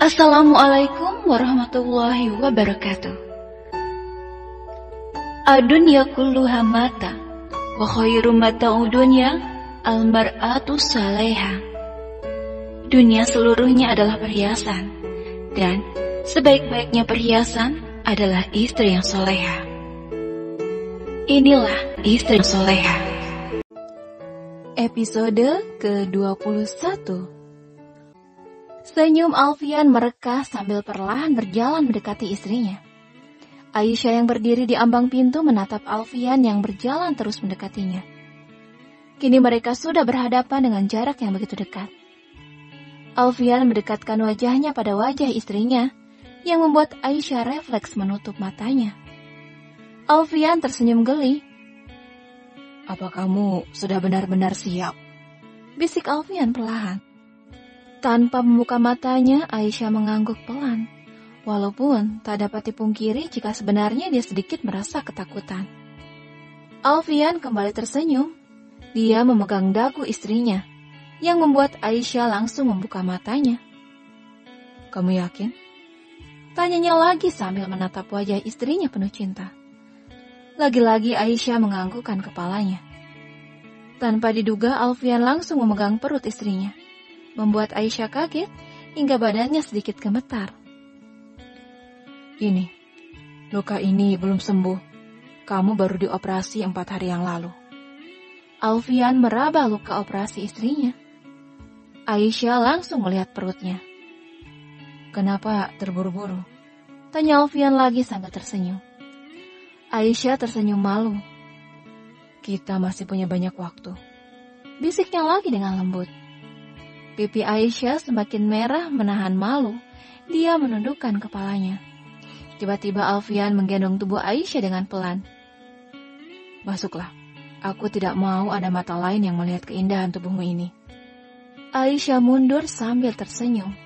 Assalamualaikum warahmatullahi wabarakatuh. Ad-dunya kulluha mata, wa khairu mata'ud dunya al-mar'atu salihah. Dunia seluruhnya adalah perhiasan, dan sebaik-baiknya perhiasan adalah istri yang soleha. Inilah istri yang soleha. Episode ke-21. Senyum Alfian mereka sambil perlahan berjalan mendekati istrinya. Aisyah yang berdiri di ambang pintu menatap Alfian yang berjalan terus mendekatinya. Kini mereka sudah berhadapan dengan jarak yang begitu dekat. Alfian mendekatkan wajahnya pada wajah istrinya, yang membuat Aisyah refleks menutup matanya. Alfian tersenyum geli. "Apa kamu sudah benar-benar siap?" bisik Alfian perlahan. Tanpa membuka matanya, Aisyah mengangguk pelan. Walaupun tak dapat dipungkiri jika sebenarnya dia sedikit merasa ketakutan. Alfian kembali tersenyum. Dia memegang dagu istrinya, yang membuat Aisyah langsung membuka matanya. "Kamu yakin?" tanyanya lagi sambil menatap wajah istrinya penuh cinta. Lagi-lagi Aisyah menganggukkan kepalanya. Tanpa diduga, Alfian langsung memegang perut istrinya, membuat Aisyah kaget hingga badannya sedikit gemetar. "Ini, luka ini belum sembuh. Kamu baru dioperasi 4 hari yang lalu." Alfian meraba luka operasi istrinya. Aisyah langsung melihat perutnya. "Kenapa terburu-buru?" tanya Alfian lagi sambil tersenyum. Aisyah tersenyum malu. "Kita masih punya banyak waktu," bisiknya lagi dengan lembut. Pipi Aisyah semakin merah menahan malu. Dia menundukkan kepalanya. Tiba-tiba Alfian menggendong tubuh Aisyah dengan pelan. "Masuklah. Aku tidak mau ada mata lain yang melihat keindahan tubuhmu ini." Aisyah mundur sambil tersenyum.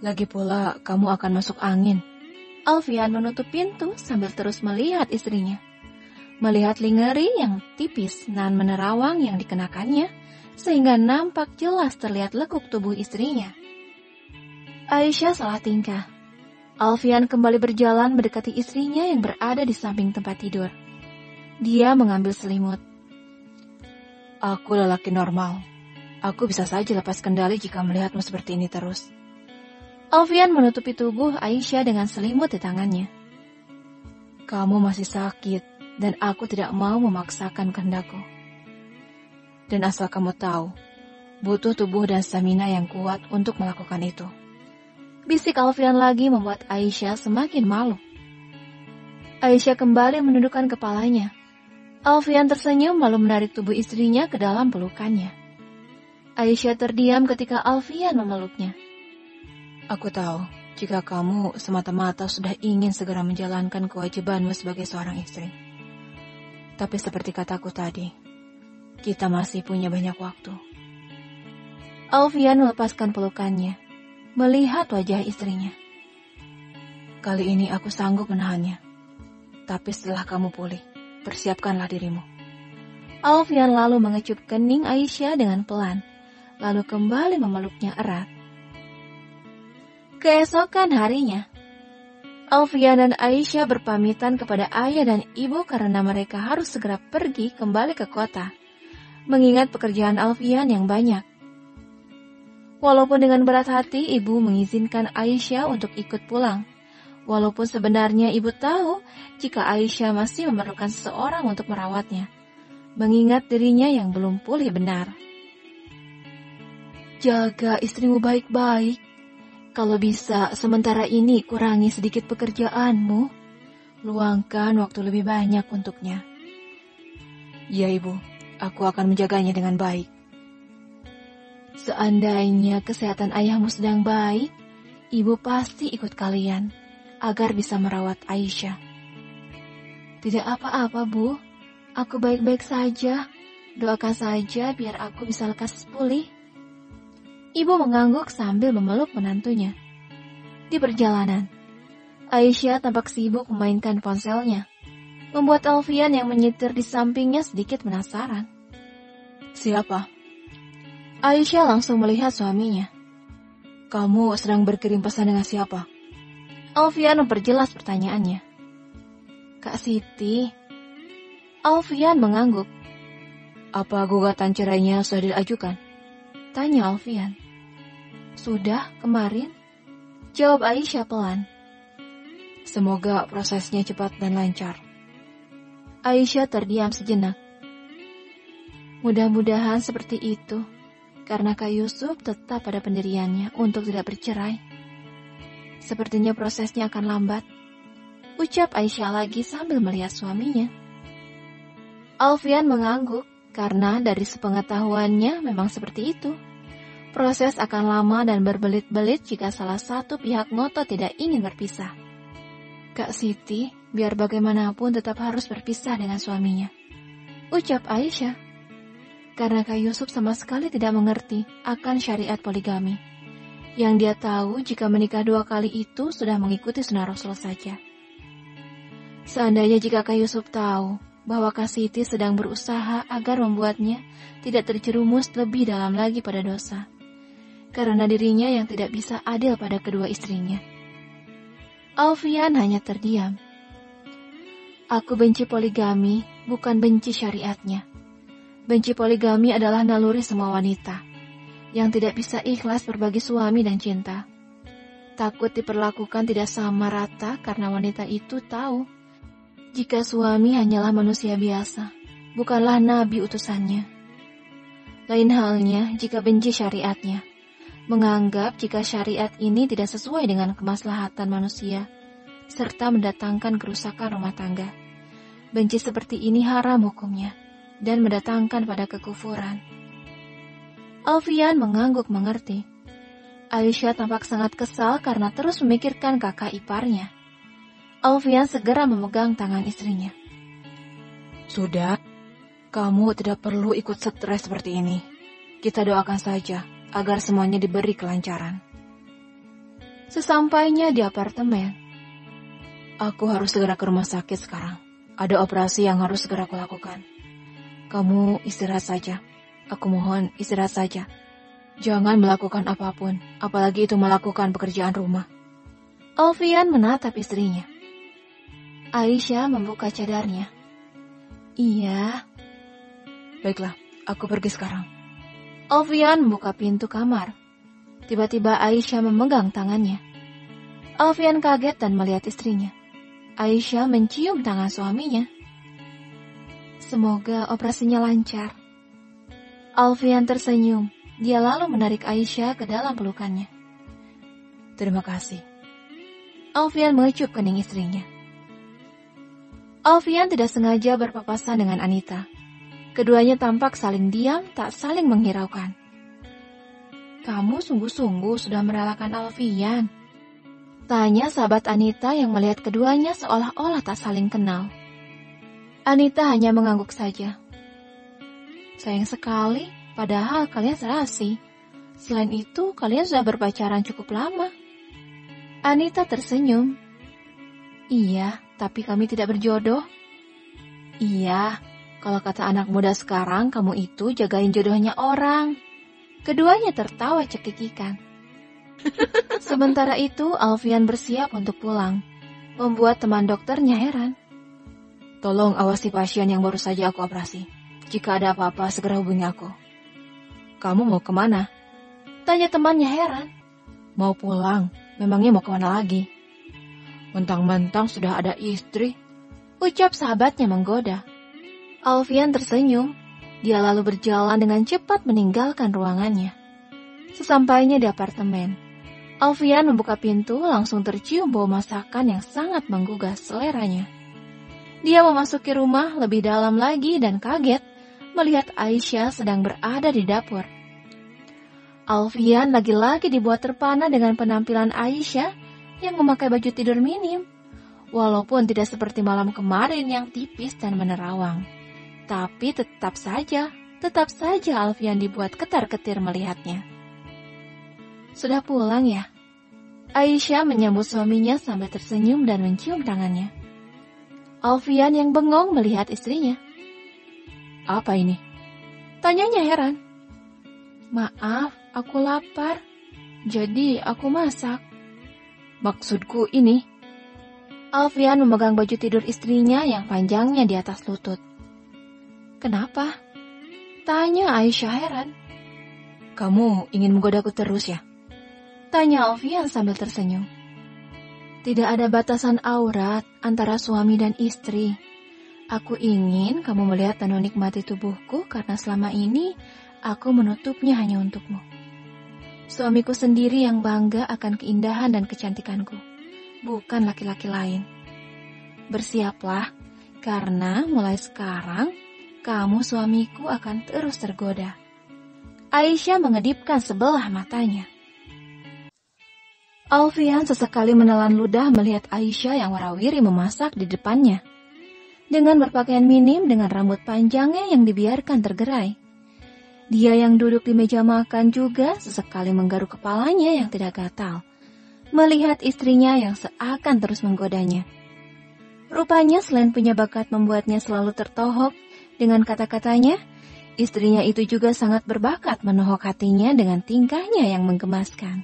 "Lagi pula kamu akan masuk angin." Alfian menutup pintu sambil terus melihat istrinya. Melihat lingeri yang tipis nan menerawang yang dikenakannya, sehingga nampak jelas terlihat lekuk tubuh istrinya. Aisyah salah tingkah. Alfian kembali berjalan mendekati istrinya yang berada di samping tempat tidur. Dia mengambil selimut. "Aku lelaki normal. Aku bisa saja lepas kendali jika melihatmu seperti ini terus." Alfian menutupi tubuh Aisyah dengan selimut di tangannya. "Kamu masih sakit, dan aku tidak mau memaksakan kehendakku. Dan asal kamu tahu, butuh tubuh dan stamina yang kuat untuk melakukan itu." bisik Alfian lagi membuat Aisyah semakin malu. Aisyah kembali menundukkan kepalanya. Alfian tersenyum lalu menarik tubuh istrinya ke dalam pelukannya. Aisyah terdiam ketika Alfian memeluknya. "Aku tahu, jika kamu semata-mata sudah ingin segera menjalankan kewajibanmu sebagai seorang istri. Tapi seperti kataku tadi, kita masih punya banyak waktu." Alfian melepaskan pelukannya, melihat wajah istrinya. "Kali ini aku sanggup menahannya. Tapi setelah kamu pulih, persiapkanlah dirimu." Alfian lalu mengecup kening Aisyah dengan pelan, lalu kembali memeluknya erat. Keesokan harinya, Alfian dan Aisyah berpamitan kepada ayah dan ibu karena mereka harus segera pergi kembali ke kota, mengingat pekerjaan Alfian yang banyak. Walaupun dengan berat hati, ibu mengizinkan Aisyah untuk ikut pulang. Walaupun sebenarnya ibu tahu jika Aisyah masih memerlukan seseorang untuk merawatnya, mengingat dirinya yang belum pulih benar. "Jaga istrimu baik-baik. Kalau bisa, sementara ini kurangi sedikit pekerjaanmu. Luangkan waktu lebih banyak untuknya." "Ya ibu, aku akan menjaganya dengan baik." "Seandainya kesehatan ayahmu sedang baik, ibu pasti ikut kalian agar bisa merawat Aisyah." "Tidak apa-apa, Bu. Aku baik-baik saja. Doakan saja biar aku bisa lekas pulih." Ibu mengangguk sambil memeluk menantunya. Di perjalanan, Aisyah tampak sibuk memainkan ponselnya, membuat Alfian yang menyetir di sampingnya sedikit penasaran. "Siapa?" Aisyah langsung melihat suaminya. Kamu sedang berkirim pesan dengan siapa? Alfian memperjelas pertanyaannya. Kak Siti. Alfian mengangguk. Apa gugatan cerainya sudah diajukan? Tanya Alfian. Sudah, kemarin. Jawab Aisyah pelan. Semoga prosesnya cepat dan lancar. Aisyah terdiam sejenak. Mudah-mudahan seperti itu, karena Kak Yusuf tetap pada pendiriannya untuk tidak bercerai. Sepertinya prosesnya akan lambat, ucap Aisyah lagi sambil melihat suaminya. Alfian mengangguk karena dari sepengetahuannya memang seperti itu. Proses akan lama dan berbelit-belit jika salah satu pihak ngotot tidak ingin berpisah. Kak Siti, biar bagaimanapun tetap harus berpisah dengan suaminya, ucap Aisyah. Karena Kak Yusuf sama sekali tidak mengerti akan syariat poligami. Yang dia tahu jika menikah 2 kali itu sudah mengikuti sunnah Rasul saja. Seandainya jika Kak Yusuf tahu bahwa Kak Siti sedang berusaha agar membuatnya tidak terjerumus lebih dalam lagi pada dosa, karena dirinya yang tidak bisa adil pada kedua istrinya. Alfian hanya terdiam. Aku benci poligami, bukan benci syariatnya. Benci poligami adalah naluri semua wanita yang tidak bisa ikhlas berbagi suami dan cinta. Takut diperlakukan tidak sama rata karena wanita itu tahu jika suami hanyalah manusia biasa, bukanlah nabi utusannya. Lain halnya jika benci syariatnya, menganggap jika syariat ini tidak sesuai dengan kemaslahatan manusia, serta mendatangkan kerusakan rumah tangga. Benci seperti ini haram hukumnya dan mendatangkan pada kekufuran. Alfian mengangguk mengerti. Aisyah tampak sangat kesal karena terus memikirkan kakak iparnya. Alfian segera memegang tangan istrinya. Sudah, kamu tidak perlu ikut stres seperti ini. Kita doakan saja agar semuanya diberi kelancaran. Sesampainya di apartemen, aku harus segera ke rumah sakit sekarang. Ada operasi yang harus segera kulakukan. Kamu istirahat saja. Aku mohon istirahat saja. Jangan melakukan apapun, apalagi itu melakukan pekerjaan rumah. Alfian menatap istrinya. Aisyah membuka cadarnya. Iya. Baiklah, aku pergi sekarang. Alfian membuka pintu kamar. Tiba-tiba Aisyah memegang tangannya. Alfian kaget dan melihat istrinya. Aisyah mencium tangan suaminya. Semoga operasinya lancar. Alfian tersenyum. Dia lalu menarik Aisyah ke dalam pelukannya. Terima kasih. Alfian mengecup kening istrinya. Alfian tidak sengaja berpapasan dengan Anita. Keduanya tampak saling diam, tak saling menghiraukan. Kamu sungguh-sungguh sudah merelakan Alfian? Tanya sahabat Anita yang melihat keduanya seolah-olah tak saling kenal. Anita hanya mengangguk saja. Sayang sekali, padahal kalian serasi. Selain itu, kalian sudah berpacaran cukup lama. Anita tersenyum. Iya, tapi kami tidak berjodoh. Iya, kalau kata anak muda sekarang, kamu itu jagain jodohnya orang. Keduanya tertawa cekikikan. Sementara itu, Alfian bersiap untuk pulang, membuat teman dokternya heran. Tolong awasi pasien yang baru saja aku operasi. Jika ada apa-apa, segera hubungi aku. Kamu mau kemana? Tanya temannya heran. Mau pulang? Memangnya mau kemana lagi? Mentang-mentang sudah ada istri, ucap sahabatnya menggoda. Alfian tersenyum. Dia lalu berjalan dengan cepat meninggalkan ruangannya. Sesampainya di apartemen, Alfian membuka pintu, langsung tercium bau masakan yang sangat menggugah seleranya. Dia memasuki rumah lebih dalam lagi dan kaget melihat Aisyah sedang berada di dapur. Alfian lagi-lagi dibuat terpana dengan penampilan Aisyah yang memakai baju tidur minim, walaupun tidak seperti malam kemarin yang tipis dan menerawang. Tapi tetap saja Alfian dibuat ketar-ketir melihatnya. Sudah pulang ya? Aisyah menyambut suaminya sambil tersenyum dan mencium tangannya. Alfian yang bengong melihat istrinya. Apa ini? Tanyanya heran. Maaf, aku lapar. Jadi aku masak. Maksudku ini. Alfian memegang baju tidur istrinya yang panjangnya di atas lutut. Kenapa? Tanya Aisyah heran. Kamu ingin menggodaku terus ya? Tanya Alfian sambil tersenyum. Tidak ada batasan aurat antara suami dan istri. Aku ingin kamu melihat dan menikmati tubuhku karena selama ini aku menutupnya hanya untukmu. Suamiku sendiri yang bangga akan keindahan dan kecantikanku, bukan laki-laki lain. Bersiaplah, karena mulai sekarang kamu suamiku akan terus tergoda. Aisyah mengedipkan sebelah matanya. Alfian sesekali menelan ludah melihat Aisyah yang warawiri memasak di depannya. Dengan berpakaian minim dengan rambut panjangnya yang dibiarkan tergerai. Dia yang duduk di meja makan juga sesekali menggaruk kepalanya yang tidak gatal, melihat istrinya yang seakan terus menggodanya. Rupanya selain punya bakat membuatnya selalu tertohok dengan kata-katanya, istrinya itu juga sangat berbakat menohok hatinya dengan tingkahnya yang menggemaskan.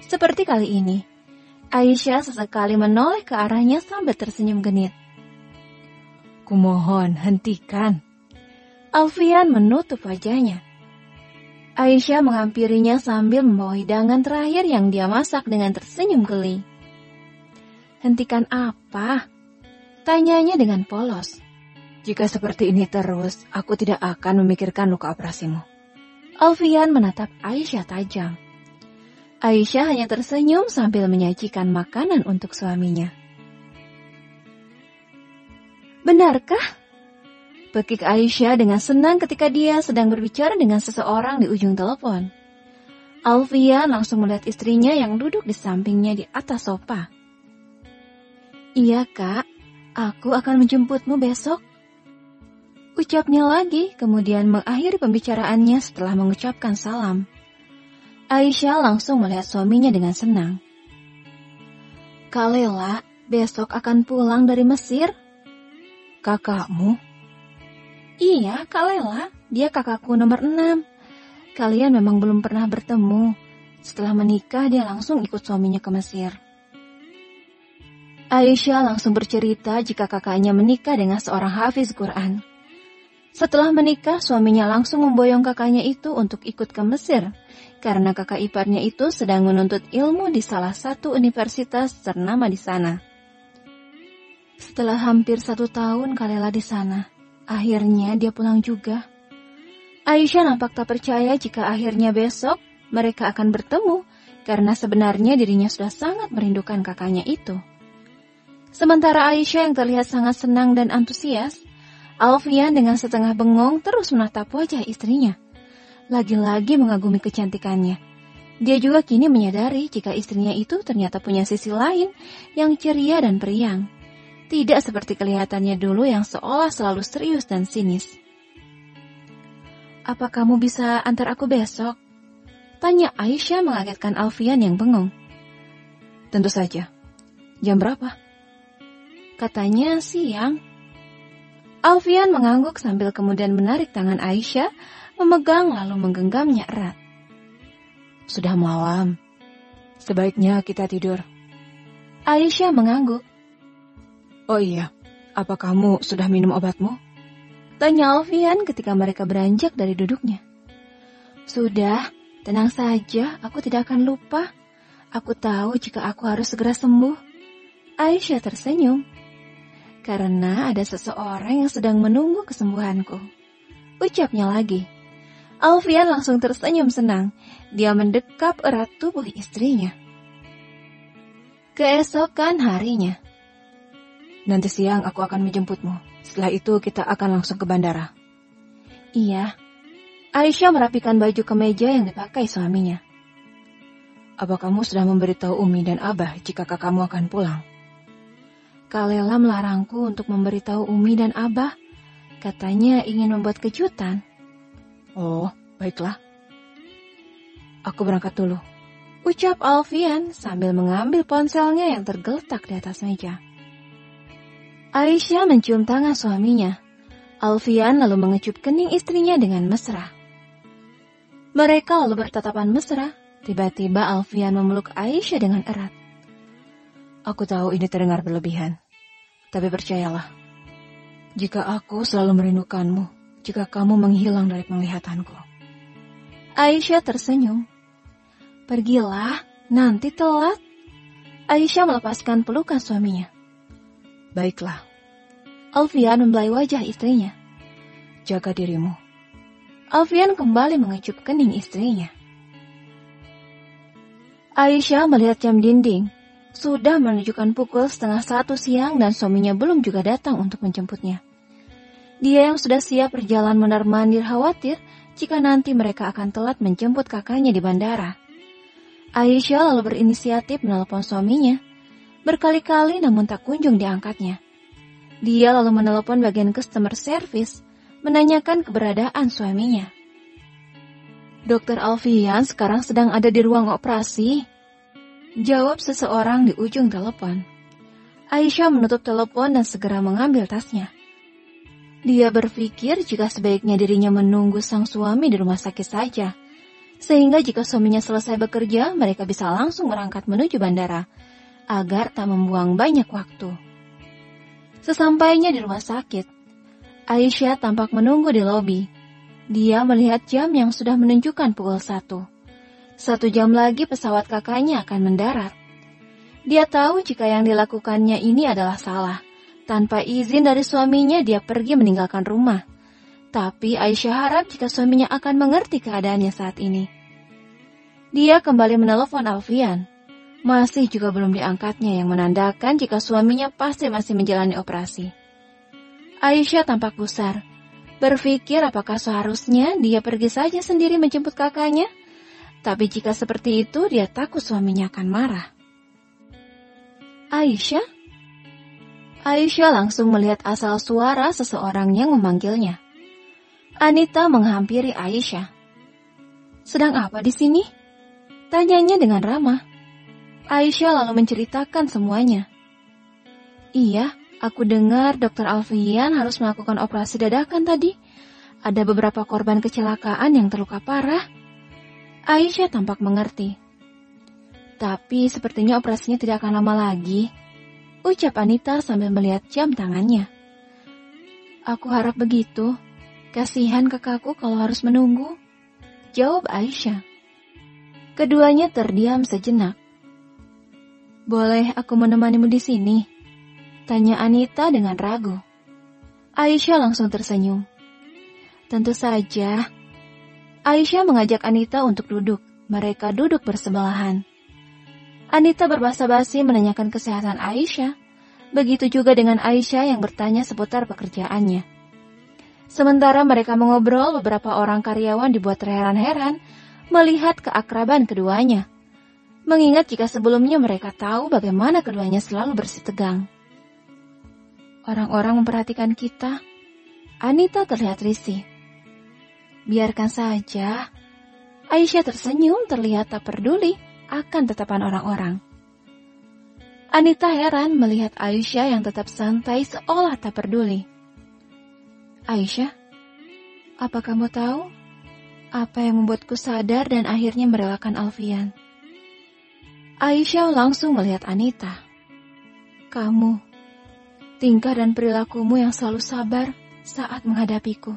Seperti kali ini, Aisyah sesekali menoleh ke arahnya sambil tersenyum genit. Kumohon, hentikan. Alfian menutup wajahnya. Aisyah menghampirinya sambil membawa hidangan terakhir yang dia masak dengan tersenyum geli. Hentikan apa? Tanyanya dengan polos. Jika seperti ini terus, aku tidak akan memikirkan luka operasimu. Alfian menatap Aisyah tajam. Aisyah hanya tersenyum sambil menyajikan makanan untuk suaminya. Benarkah? Bekik Aisyah dengan senang ketika dia sedang berbicara dengan seseorang di ujung telepon. Alfian langsung melihat istrinya yang duduk di sampingnya di atas sofa. Iya kak, aku akan menjemputmu besok. Ucapnya lagi, kemudian mengakhiri pembicaraannya setelah mengucapkan salam. Aisyah langsung melihat suaminya dengan senang. Kak Lela besok akan pulang dari Mesir. Kakakmu? Iya, Kak Lela, dia kakakku nomor 6. Kalian memang belum pernah bertemu. Setelah menikah, dia langsung ikut suaminya ke Mesir. Aisyah langsung bercerita jika kakaknya menikah dengan seorang hafiz Quran. Setelah menikah, suaminya langsung memboyong kakaknya itu untuk ikut ke Mesir, karena kakak iparnya itu sedang menuntut ilmu di salah satu universitas ternama di sana. Setelah hampir 1 tahun Kak Lela di sana, akhirnya dia pulang juga. Aisyah nampak tak percaya jika akhirnya besok mereka akan bertemu, karena sebenarnya dirinya sudah sangat merindukan kakaknya itu. Sementara Aisyah yang terlihat sangat senang dan antusias, Alfian dengan setengah bengong terus menatap wajah istrinya. Lagi-lagi mengagumi kecantikannya. Dia juga kini menyadari jika istrinya itu ternyata punya sisi lain yang ceria dan periang. Tidak seperti kelihatannya dulu yang seolah selalu serius dan sinis. Apa kamu bisa antar aku besok? Tanya Aisyah mengagetkan Alfian yang bengong. Tentu saja. Jam berapa? Katanya siang. Alfian mengangguk sambil kemudian menarik tangan Aisyah, memegang lalu menggenggamnya erat. Sudah malam. Sebaiknya kita tidur. Aisyah mengangguk. Oh iya, apa kamu sudah minum obatmu? Tanya Alfian ketika mereka beranjak dari duduknya. Sudah, tenang saja, aku tidak akan lupa. Aku tahu jika aku harus segera sembuh. Aisyah tersenyum. Karena ada seseorang yang sedang menunggu kesembuhanku. Ucapnya lagi. Alfian langsung tersenyum senang. Dia mendekap erat tubuh istrinya. Keesokan harinya. Nanti siang aku akan menjemputmu. Setelah itu kita akan langsung ke bandara. Iya. Aisyah merapikan baju kemeja yang dipakai suaminya. Apa kamu sudah memberitahu Umi dan Abah jika kakakmu akan pulang? Kak Lela melarangku untuk memberitahu Umi dan Abah. Katanya ingin membuat kejutan. Oh, baiklah. Aku berangkat dulu. Ucap Alfian sambil mengambil ponselnya yang tergeletak di atas meja. Aisyah mencium tangan suaminya. Alfian lalu mengecup kening istrinya dengan mesra. Mereka lalu bertatapan mesra. Tiba-tiba Alfian memeluk Aisyah dengan erat. Aku tahu ini terdengar berlebihan, tapi percayalah, jika aku selalu merindukanmu, jika kamu menghilang dari penglihatanku. Aisyah tersenyum. Pergilah, nanti telat. Aisyah melepaskan pelukan suaminya. Baiklah. Alfian membelai wajah istrinya. Jaga dirimu. Alfian kembali mengecup kening istrinya. Aisyah melihat jam dinding. Sudah menunjukkan pukul 12:30 siang dan suaminya belum juga datang untuk menjemputnya. Dia yang sudah siap berjalan mondar-mandir khawatir jika nanti mereka akan telat menjemput kakaknya di bandara. Aisyah lalu berinisiatif menelepon suaminya. Berkali-kali namun tak kunjung diangkatnya. Dia lalu menelepon bagian customer service, menanyakan keberadaan suaminya. Dokter Alfian sekarang sedang ada di ruang operasi. Jawab seseorang di ujung telepon. Aisyah menutup telepon dan segera mengambil tasnya. Dia berpikir jika sebaiknya dirinya menunggu sang suami di rumah sakit saja. Sehingga jika suaminya selesai bekerja, mereka bisa langsung berangkat menuju bandara, agar tak membuang banyak waktu. Sesampainya di rumah sakit, Aisyah tampak menunggu di lobi. Dia melihat jam yang sudah menunjukkan pukul 1. 1 jam lagi pesawat kakaknya akan mendarat. Dia tahu jika yang dilakukannya ini adalah salah. Tanpa izin dari suaminya dia pergi meninggalkan rumah. Tapi Aisyah harap jika suaminya akan mengerti keadaannya saat ini. Dia kembali menelpon Alfian. Masih juga belum diangkatnya yang menandakan jika suaminya pasti masih menjalani operasi. Aisyah tampak gusar. Berpikir apakah seharusnya dia pergi saja sendiri menjemput kakaknya? Tapi jika seperti itu dia takut suaminya akan marah. Aisyah? Aisyah langsung melihat asal suara seseorang yang memanggilnya. Anita menghampiri Aisyah. Sedang apa di sini? Tanyanya dengan ramah. Aisyah lalu menceritakan semuanya. Iya, aku dengar Dr. Alfian harus melakukan operasi dadakan tadi. Ada beberapa korban kecelakaan yang terluka parah. Aisyah tampak mengerti. Tapi sepertinya operasinya tidak akan lama lagi, ucap Anita sambil melihat jam tangannya. Aku harap begitu. Kasihan kakakku kalau harus menunggu, jawab Aisyah. Keduanya terdiam sejenak. Boleh aku menemanimu di sini? Tanya Anita dengan ragu. Aisyah langsung tersenyum. Tentu saja. Aisyah mengajak Anita untuk duduk. Mereka duduk bersebelahan. Anita berbasa-basi menanyakan kesehatan Aisyah. Begitu juga dengan Aisyah yang bertanya seputar pekerjaannya. Sementara mereka mengobrol, beberapa orang karyawan dibuat terheran-heran melihat keakraban keduanya. Mengingat jika sebelumnya mereka tahu bagaimana keduanya selalu bersitegang. Orang-orang memperhatikan kita. Anita terlihat risih. Biarkan saja. Aisyah tersenyum terlihat tak peduli akan tatapan orang-orang. Anita heran melihat Aisyah yang tetap santai seolah tak peduli. Aisyah, apa kamu tahu apa yang membuatku sadar dan akhirnya merelakan Alfian? Aisyah langsung melihat Anita. Kamu, tingkah dan perilakumu yang selalu sabar saat menghadapiku.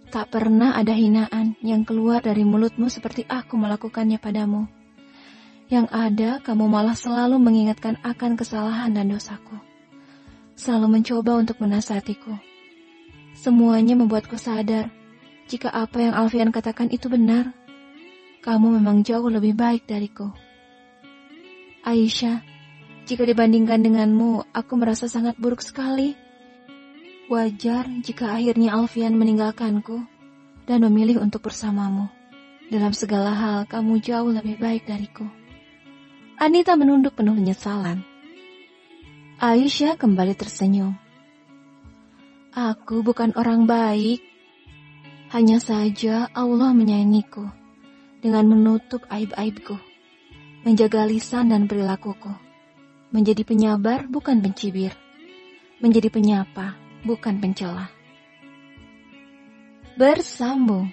Tak pernah ada hinaan yang keluar dari mulutmu seperti aku melakukannya padamu. Yang ada, kamu malah selalu mengingatkan akan kesalahan dan dosaku. Selalu mencoba untuk menasihatiku. Semuanya membuatku sadar, jika apa yang Alfian katakan itu benar, kamu memang jauh lebih baik dariku. Aisyah, jika dibandingkan denganmu, aku merasa sangat buruk sekali. Wajar jika akhirnya Alfian meninggalkanku dan memilih untuk bersamamu. Dalam segala hal, kamu jauh lebih baik dariku. Anita menunduk penuh penyesalan. Aisyah kembali tersenyum. Aku bukan orang baik. Hanya saja Allah menyayangiku dengan menutup aib-aibku, menjaga lisan dan perilakuku, menjadi penyabar bukan pencibir, menjadi penyapa bukan pencela. Bersambung.